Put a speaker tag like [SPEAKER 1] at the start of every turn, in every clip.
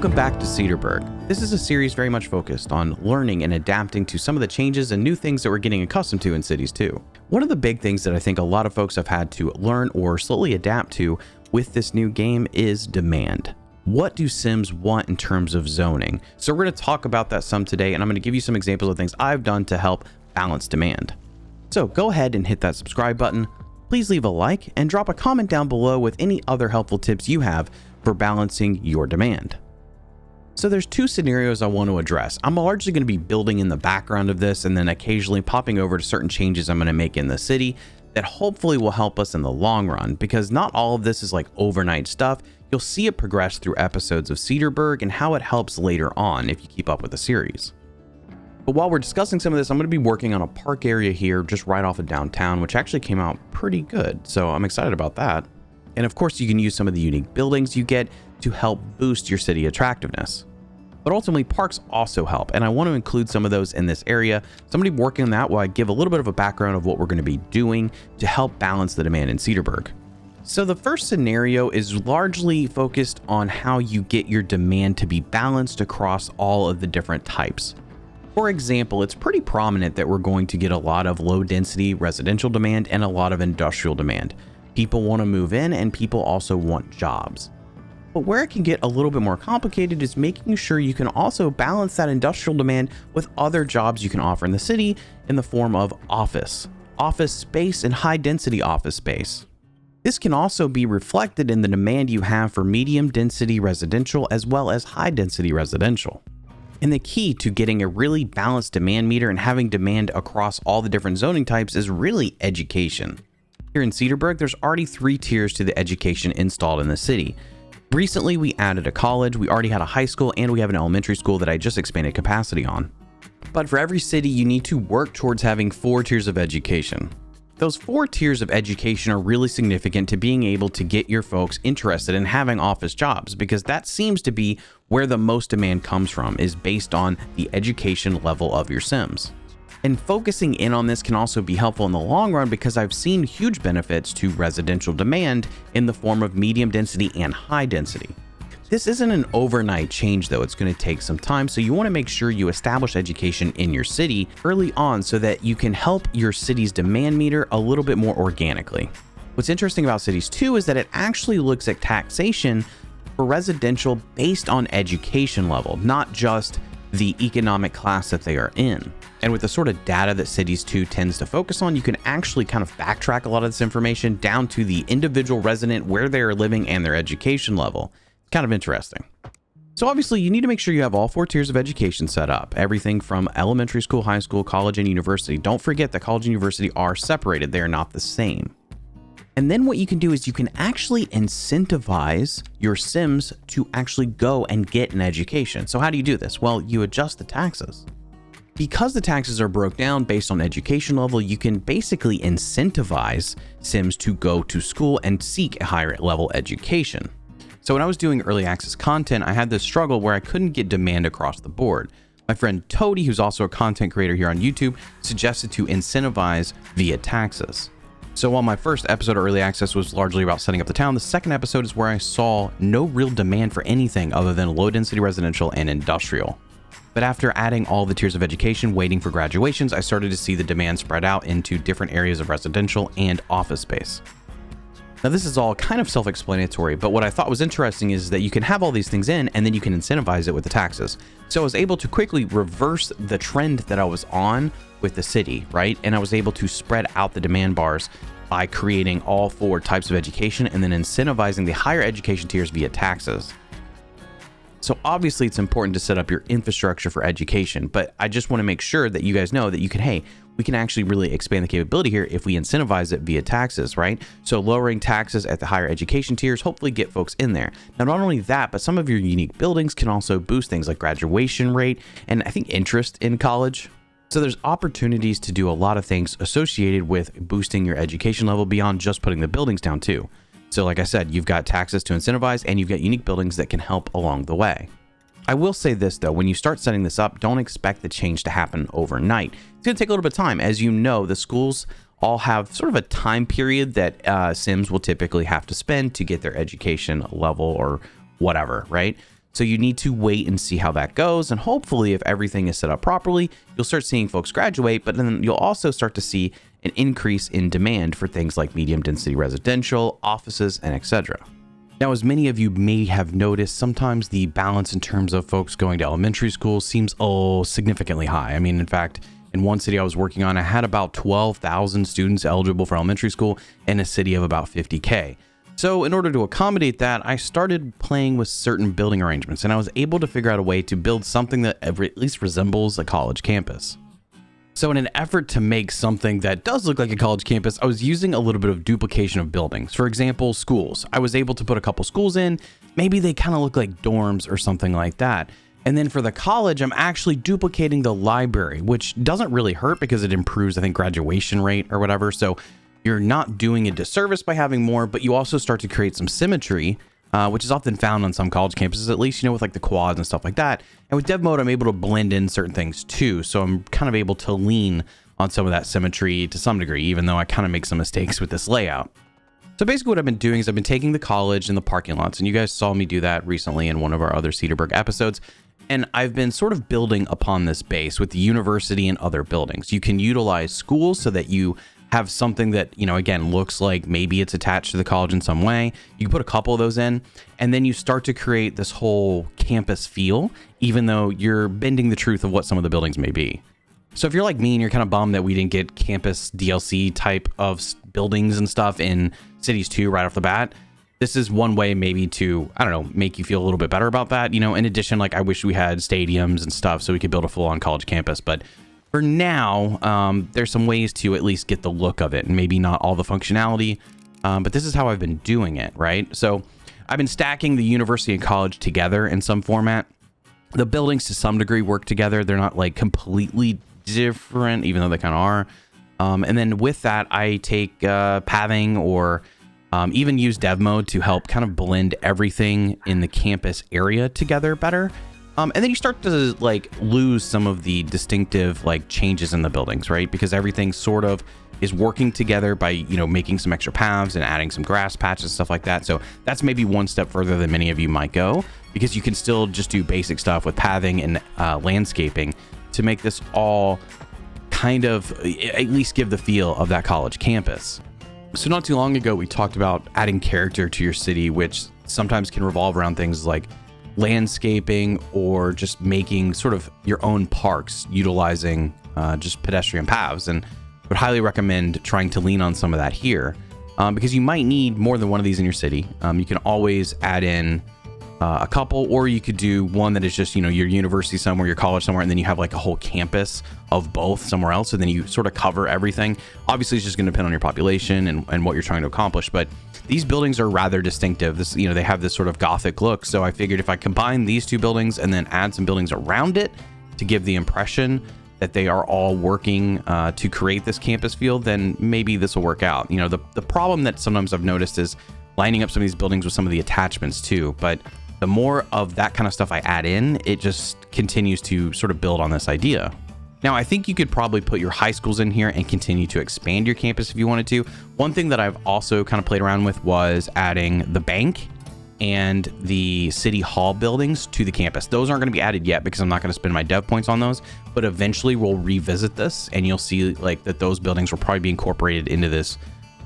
[SPEAKER 1] Welcome back to Cedarburg. This is a series very much focused on learning and adapting to some of the changes and new things that we're getting accustomed to in Cities 2. One of the big things that I think a lot of folks have had to learn or slowly adapt to with this new game is demand. What do Sims want in terms of zoning? So we're going to talk about that some today, and I'm going to give you some examples of things I've done to help balance demand. So go ahead and hit that subscribe button. Please leave a like and drop a comment down below with any other helpful tips you have for balancing your demand. So there's two scenarios I want to address. I'm largely going to be building in the background of this and then occasionally popping over to certain changes I'm going to make in the city that hopefully will help us in the long run, because not all of this is like overnight stuff. You'll see it progress through episodes of Cedarburg and how it helps later on if you keep up with the series. But while we're discussing some of this, I'm going to be working on a park area here just right off of downtown, which actually came out pretty good. So I'm excited about that. And of course, you can use some of the unique buildings you get to help boost your city attractiveness. But ultimately, parks also help, and I want to include some of those in this area. Somebody working on that while I give a little bit of a background of what we're going to be doing to help balance the demand in Cedarburg. So the first scenario is largely focused on how you get your demand to be balanced across all of the different types. For example, it's pretty prominent that we're going to get a lot of low density residential demand and a lot of industrial demand. People want to move in and people also want jobs. But where it can get a little bit more complicated is making sure you can also balance that industrial demand with other jobs you can offer in the city in the form of office space, and high density office space. This can also be reflected in the demand you have for medium density residential as well as high density residential. And the key to getting a really balanced demand meter and having demand across all the different zoning types is really education. Here in Cedarburg, there's already 3 tiers to the education installed in the city. Recently, we added a college, we already had a high school, and we have an elementary school that I just expanded capacity on. But for every city, you need to work towards having 4 tiers of education. Those 4 tiers of education are really significant to being able to get your folks interested in having office jobs, because that seems to be where the most demand comes from, is based on the education level of your Sims. And focusing in on this can also be helpful in the long run, because I've seen huge benefits to residential demand in the form of medium density and high density. This isn't an overnight change though, it's going to take some time, so you want to make sure you establish education in your city early on so that you can help your city's demand meter a little bit more organically. What's interesting about Cities 2 is that it actually looks at taxation for residential based on education level, not just the economic class that they are in. And with the sort of data that Cities 2 tends to focus on, you can actually kind of backtrack a lot of this information down to the individual resident, where they are living, and their education level. It's kind of interesting. So obviously, you need to make sure you have all 4 tiers of education set up. Everything from elementary school, high school, college, and university. Don't forget that college and university are separated. They are not the same. And then what you can do is you can actually incentivize your Sims to actually go and get an education. So how do you do this? Well, you adjust the taxes. Because the taxes are broke down based on education level, you can basically incentivize Sims to go to school and seek a higher level education. So when I was doing early access content, I had this struggle where I couldn't get demand across the board. My friend Toady, who's also a content creator here on YouTube, suggested to incentivize via taxes. So while my first episode of early access was largely about setting up the town, the second episode is where I saw no real demand for anything other than low density residential and industrial. But after adding all the tiers of education, waiting for graduations, I started to see the demand spread out into different areas of residential and office space. Now this is all kind of self-explanatory, but what I thought was interesting is that you can have all these things in and then you can incentivize it with the taxes. So I was able to quickly reverse the trend that I was on with the city, right? And I was able to spread out the demand bars by creating all 4 types of education and then incentivizing the higher education tiers via taxes. So obviously it's important to set up your infrastructure for education, but I just want to make sure that you guys know that you can, hey, we can actually really expand the capability here if we incentivize it via taxes, right? So lowering taxes at the higher education tiers hopefully get folks in there. Now, not only that, but some of your unique buildings can also boost things like graduation rate and I think interest in college. So there's opportunities to do a lot of things associated with boosting your education level beyond just putting the buildings down too. So like I said, you've got taxes to incentivize and you've got unique buildings that can help along the way. I will say this though, when you start setting this up, don't expect the change to happen overnight. It's going to take a little bit of time. As you know, the schools all have sort of a time period that Sims will typically have to spend to get their education level or whatever, right? So you need to wait and see how that goes. And hopefully, if everything is set up properly, you'll start seeing folks graduate, but then you'll also start to see an increase in demand for things like medium density residential, offices, and etc. Now, as many of you may have noticed, sometimes the balance in terms of folks going to elementary school seems significantly high. I mean, in fact, in one city I was working on, I had about 12,000 students eligible for elementary school in a city of about 50K. So in order to accommodate that, I started playing with certain building arrangements, and I was able to figure out a way to build something that at least resembles a college campus. So in an effort to make something that does look like a college campus, I was using a little bit of duplication of buildings. For example, schools. I was able to put a couple schools in. Maybe they kind of look like dorms or something like that. And then for the college, I'm actually duplicating the library, which doesn't really hurt because it improves, I think, graduation rate or whatever. So you're not doing a disservice by having more, but you also start to create some symmetry, which is often found on some college campuses, at least, with like the quads and stuff like that. And with dev mode, I'm able to blend in certain things too. So I'm kind of able to lean on some of that symmetry to some degree, even though I kind of make some mistakes with this layout. So basically what I've been doing is I've been taking the college and the parking lots, and you guys saw me do that recently in one of our other Cedarburg episodes. And I've been sort of building upon this base with the university and other buildings. You can utilize schools so that you have something that, again, looks like maybe it's attached to the college in some way. You can put a couple of those in, and then you start to create this whole campus feel, even though you're bending the truth of what some of the buildings may be. So if you're like me and you're kind of bummed that we didn't get campus DLC type of buildings and stuff in Cities 2 right off the bat, this is one way maybe to, make you feel a little bit better about that. In addition, like I wish we had stadiums and stuff so we could build a full-on college campus, but for now, there's some ways to at least get the look of it, and maybe not all the functionality, but this is how I've been doing it, right? So I've been stacking the university and college together in some format. The buildings to some degree work together. They're not like completely different, even though they kind of are. And then with that, I take pathing or even use dev mode to help kind of blend everything in the campus area together better. And then you start to like lose some of the distinctive like changes in the buildings, right? Because everything sort of is working together by, making some extra paths and adding some grass patches, stuff like that. So that's maybe one step further than many of you might go, because you can still just do basic stuff with pathing and landscaping to make this all kind of at least give the feel of that college campus. So not too long ago, we talked about adding character to your city, which sometimes can revolve around things like landscaping or just making sort of your own parks utilizing just pedestrian paths, and would highly recommend trying to lean on some of that here because you might need more than one of these in your city. You can always add in a couple, or you could do one that is just your university somewhere, your college somewhere, and then you have like a whole campus of both somewhere else, and then you sort of cover everything. Obviously it's just going to depend on your population and what you're trying to accomplish, but these buildings are rather distinctive. This, they have this sort of Gothic look. So I figured if I combine these two buildings and then add some buildings around it to give the impression that they are all working to create this campus feel, then maybe this will work out. The problem that sometimes I've noticed is lining up some of these buildings with some of the attachments too. But the more of that kind of stuff I add in, it just continues to sort of build on this idea. Now, I think you could probably put your high schools in here and continue to expand your campus if you wanted to. One thing that I've also kind of played around with was adding the bank and the city hall buildings to the campus. Those aren't going to be added yet because I'm not going to spend my dev points on those, but eventually we'll revisit this and you'll see like that those buildings will probably be incorporated into this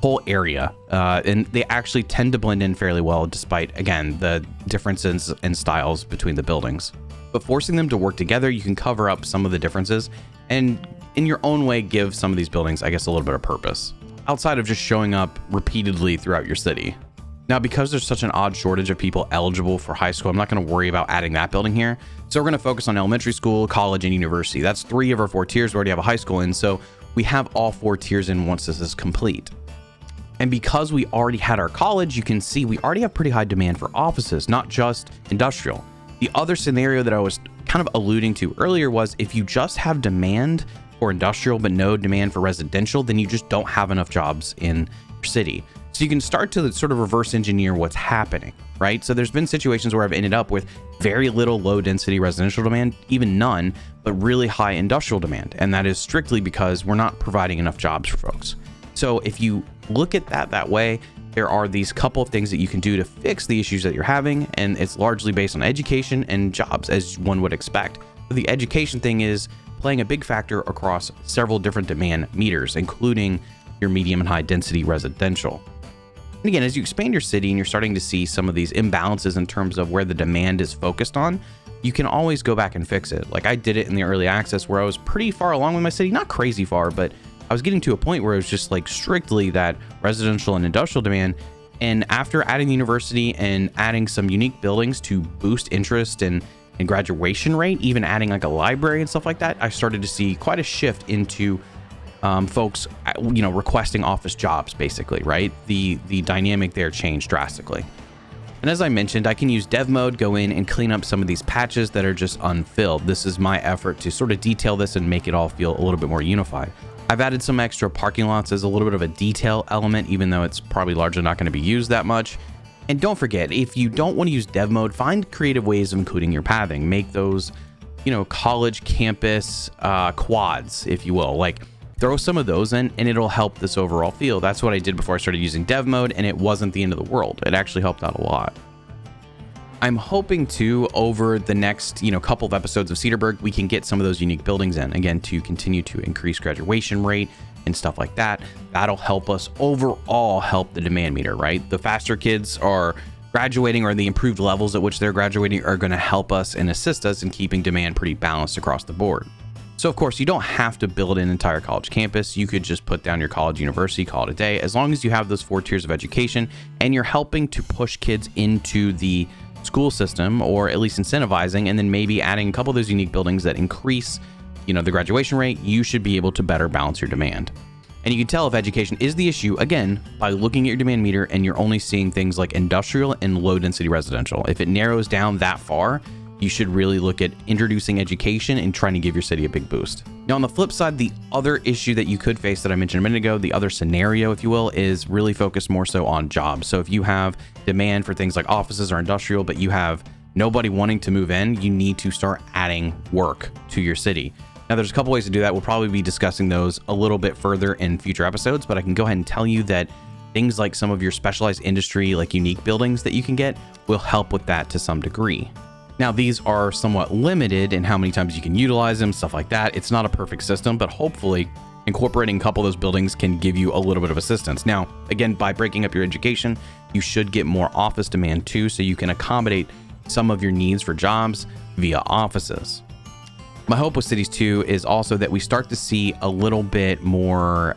[SPEAKER 1] whole area. And they actually tend to blend in fairly well, despite, again, the differences in styles between the buildings. But forcing them to work together, you can cover up some of the differences and in your own way give some of these buildings, I guess, a little bit of purpose outside of just showing up repeatedly throughout your city. Now, because there's such an odd shortage of people eligible for high school, I'm not going to worry about adding that building here. So we're going to focus on elementary school, college, and university. That's 3 of our 4 tiers. We already have a high school in, so we have all 4 tiers in once this is complete. And because we already had our college, you can see we already have pretty high demand for offices, not just industrial. The other scenario that I was kind of alluding to earlier was if you just have demand for industrial but no demand for residential, then you just don't have enough jobs in your city. So you can start to sort of reverse engineer what's happening, right? So there's been situations where I've ended up with very little low density residential demand, even none, but really high industrial demand. And that is strictly because we're not providing enough jobs for folks. So if you look at that way, there are these couple of things that you can do to fix the issues that you're having, and it's largely based on education and jobs, as one would expect. But the education thing is playing a big factor across several different demand meters, including your medium and high density residential. And again, as you expand your city and you're starting to see some of these imbalances in terms of where the demand is focused on, you can always go back and fix it. Like I did it in the early access where I was pretty far along with my city, not crazy far, but I was getting to a point where it was just like strictly that residential and industrial demand. And after adding the university and adding some unique buildings to boost interest and graduation rate, even adding like a library and stuff like that, I started to see quite a shift into folks, requesting office jobs, basically, right? The dynamic there changed drastically. And as I mentioned, I can use dev mode, go in and clean up some of these patches that are just unfilled. This is my effort to sort of detail this and make it all feel a little bit more unified. I've added some extra parking lots as a little bit of a detail element, even though it's probably largely not going to be used that much. And don't forget, if you don't want to use dev mode, find creative ways of including your pathing. Make those, college campus quads, if you will. Like throw some of those in and it'll help this overall feel. That's what I did before I started using dev mode, and it wasn't the end of the world. It actually helped out a lot. I'm hoping to, over the next, couple of episodes of Cedarburg, we can get some of those unique buildings in, again, to continue to increase graduation rate and stuff like that. That'll help us overall help the demand meter, right? The faster kids are graduating, or the improved levels at which they're graduating, are going to help us and assist us in keeping demand pretty balanced across the board. So of course, you don't have to build an entire college campus. You could just put down your college university, call it a day, as long as you have those 4 tiers of education and you're helping to push kids into the school system, or at least incentivizing, and then maybe adding a couple of those unique buildings that increase, the graduation rate. You should be able to better balance your demand. And you can tell if education is the issue, again, by looking at your demand meter and you're only seeing things like industrial and low density residential. If it narrows down that far, you should really look at introducing education and trying to give your city a big boost. Now, on the flip side, the other issue that you could face that I mentioned a minute ago, the other scenario, if you will, is really focused more so on jobs. So if you have demand for things like offices or industrial, but you have nobody wanting to move in, you need to start adding work to your city. Now, there's a couple ways to do that. We'll probably be discussing those a little bit further in future episodes, but I can go ahead and tell you that things like some of your specialized industry, like unique buildings that you can get, will help with that to some degree. Now, these are somewhat limited in how many times you can utilize them, stuff like that. It's not a perfect system, but hopefully incorporating a couple of those buildings can give you a little bit of assistance. Now, again, by breaking up your education, you should get more office demand too, so you can accommodate some of your needs for jobs via offices. My hope with Cities 2 is also that we start to see a little bit more,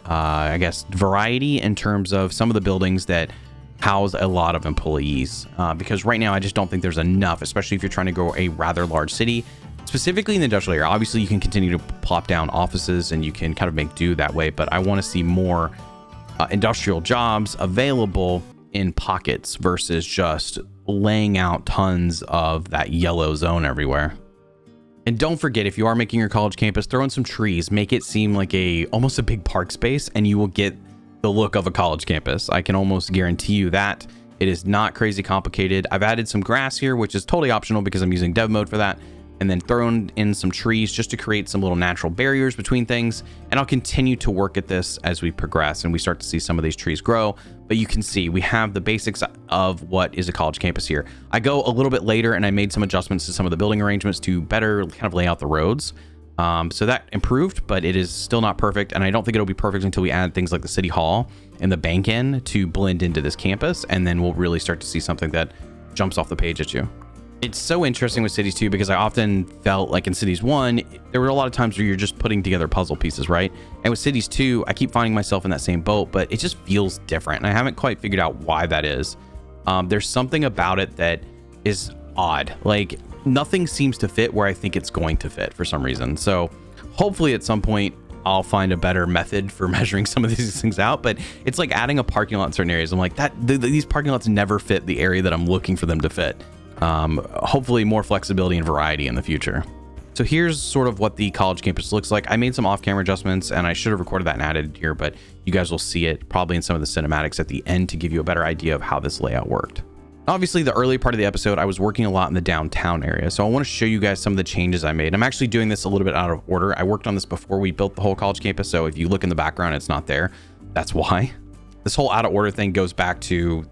[SPEAKER 1] variety in terms of some of the buildings that house a lot of employees, because right now I just don't think there's enough, especially if you're trying to grow a rather large city, specifically in the industrial area. Obviously, you can continue to plop down offices and you can kind of make do that way, but I want to see more industrial jobs available in pockets versus just laying out tons of that yellow zone everywhere. And don't forget, if you are making your college campus, throw in some trees, make it seem like almost a big park space, and you will get the look of a college campus. I can almost guarantee you that. It is not crazy complicated. I've added some grass here, which is totally optional because I'm using dev mode for that, and then thrown in some trees just to create some little natural barriers between things. And I'll continue to work at this as we progress and we start to see some of these trees grow. But you can see we have the basics of what is a college campus here. I go a little bit later and I made some adjustments to some of the building arrangements to better kind of lay out the roads. So that improved, but it is still not perfect. And I don't think it'll be perfect until we add things like the city hall and the bank end to blend into this campus. And then we'll really start to see something that jumps off the page at you. It's so interesting with Cities 2 because I often felt like in Cities 1, there were a lot of times where you're just putting together puzzle pieces, right? And with Cities 2, I keep finding myself in that same boat, but it just feels different. And I haven't quite figured out why that is. There's something about it that is odd. Like nothing seems to fit where I think it's going to fit for some reason. So hopefully at some point I'll find a better method for measuring some of these things out. But it's like adding a parking lot in certain areas. I'm like, these parking lots never fit the area that I'm looking for them to fit. Hopefully more flexibility and variety in the future. So here's sort of what the college campus looks like. I made some off-camera adjustments and I should have recorded that and added here, but you guys will see it probably in some of the cinematics at the end to give you a better idea of how this layout worked. Obviously, the early part of the episode, I was working a lot in the downtown area. So I want to show you guys some of the changes I made. I'm actually doing this a little bit out of order. I worked on this before we built the whole college campus. So if you look in the background, it's not there. That's why. This whole out of order thing goes back to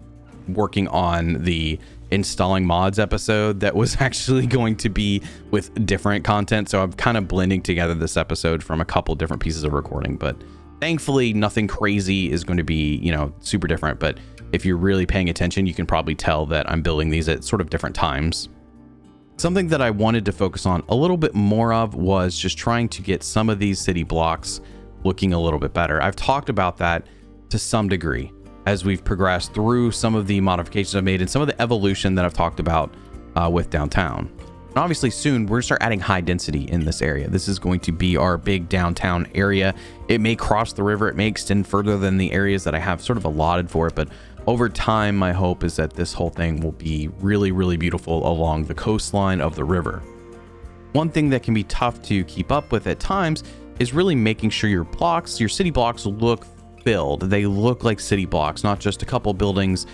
[SPEAKER 1] working on the installing mods episode that was actually going to be with different content. So I'm kind of blending together this episode from a couple different pieces of recording, but thankfully nothing crazy is going to be, you know, super different. But if you're really paying attention, you can probably tell that I'm building these at sort of different times. Something that I wanted to focus on a little bit more of was just trying to get some of these city blocks looking a little bit better. I've talked about that to some degree as we've progressed through some of the modifications I've made and some of the evolution that I've talked about with downtown. And obviously soon we're going to start adding high density in this area. This is going to be our big downtown area. It may cross the river. It may extend further than the areas that I have sort of allotted for it. But over time, my hope is that this whole thing will be really, really beautiful along the coastline of the river. One thing that can be tough to keep up with at times is really making sure your blocks, your city blocks, look filled. They look like city blocks, not just a couple buildings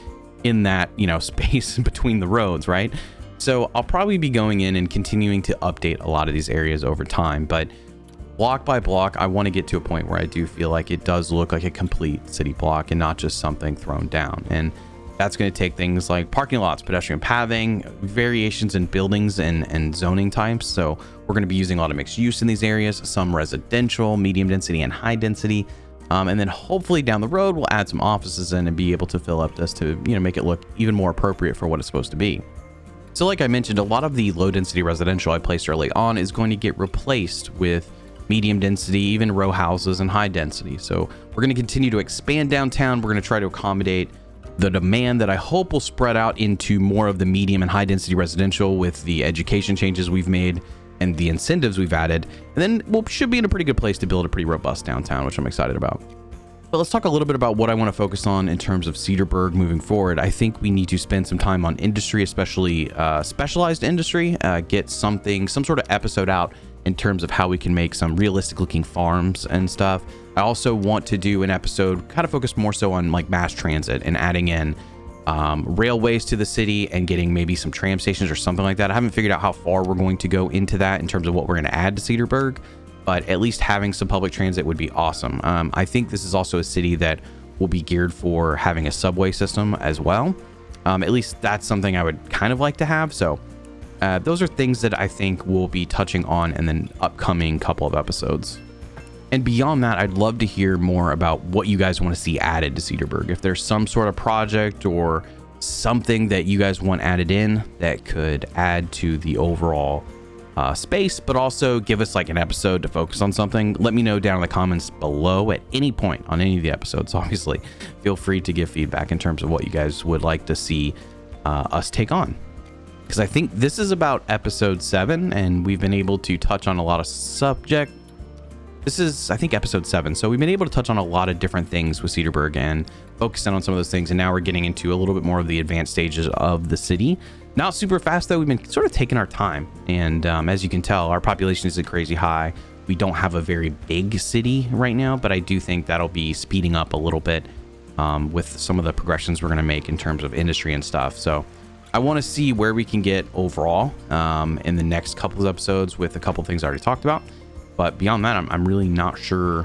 [SPEAKER 1] in that, you know, space between the roads, right? So I'll probably be going in and continuing to update a lot of these areas over time, but block by block, I want to get to a point where I do feel like it does look like a complete city block and not just something thrown down. And that's going to take things like parking lots, pedestrian pathing, variations in buildings and zoning types. So we're going to be using a lot of mixed use in these areas, some residential, medium density, and high density. And then hopefully down the road, we'll add some offices in and be able to fill up this to, you know, make it look even more appropriate for what it's supposed to be. So like I mentioned, a lot of the low density residential I placed early on is going to get replaced with medium density, even row houses, and high density. So we're going to continue to expand downtown. We're going to try to accommodate the demand that I hope will spread out into more of the medium and high density residential with the education changes we've made and the incentives we've added. And then we should be in a pretty good place to build a pretty robust downtown, which I'm excited about. But let's talk a little bit about what I want to focus on in terms of Cedarburg moving forward. I think we need to spend some time on industry, especially specialized industry, get some sort of episode out in terms of how we can make some realistic looking farms and stuff. I also want to do an episode kind of focused more so on like mass transit and adding in railways to the city and getting maybe some tram stations or something like that. I haven't figured out how far we're going to go into that in terms of what we're going to add to Cedarburg, but at least having some public transit would be awesome. I think this is also a city that will be geared for having a subway system as well. At least that's something I would kind of like to have. So those are things that I think we'll be touching on in the upcoming couple of episodes. And beyond that, I'd love to hear more about what you guys want to see added to Cedarburg. If there's some sort of project or something that you guys want added in that could add to the overall space, but also give us like an episode to focus on something, let me know down in the comments below at any point on any of the episodes. Obviously, feel free to give feedback in terms of what you guys would like to see us take on. Because I think this is about episode 7, and we've been able to touch on a lot of subject. This is, I think, episode 7. So we've been able to touch on a lot of different things with Cedarburg and focusing on some of those things. And now we're getting into a little bit more of the advanced stages of the city. Not super fast, though. We've been sort of taking our time. And as you can tell, our population isn't crazy high. We don't have a very big city right now, but I do think that'll be speeding up a little bit with some of the progressions we're going to make in terms of industry and stuff. So I want to see where we can get overall in the next couple of episodes with a couple of things I already talked about. But beyond that, I'm really not sure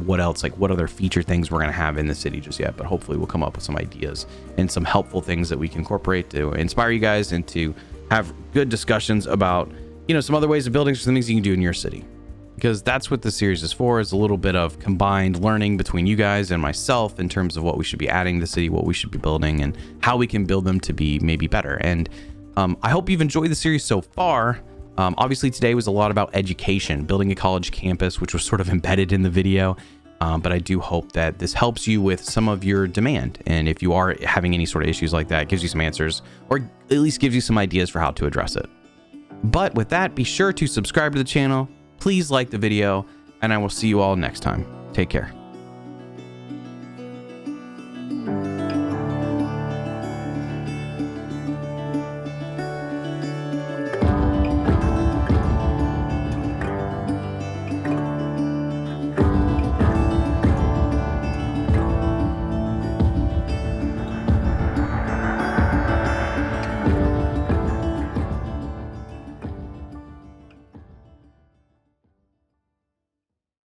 [SPEAKER 1] what else, like what other feature things we're going to have in the city just yet. But hopefully we'll come up with some ideas and some helpful things that we can incorporate to inspire you guys and to have good discussions about, you know, some other ways of building, some things you can do in your city. Because that's what the series is for, is a little bit of combined learning between you guys and myself in terms of what we should be adding to the city, what we should be building, and how we can build them to be maybe better. And I hope you've enjoyed the series so far. Obviously today was a lot about education, building a college campus, which was sort of embedded in the video. But I do hope that this helps you with some of your demand. And if you are having any sort of issues like that, it gives you some answers, or at least gives you some ideas for how to address it. But with that, be sure to subscribe to the channel. Please like the video, and I will see you all next time. Take care.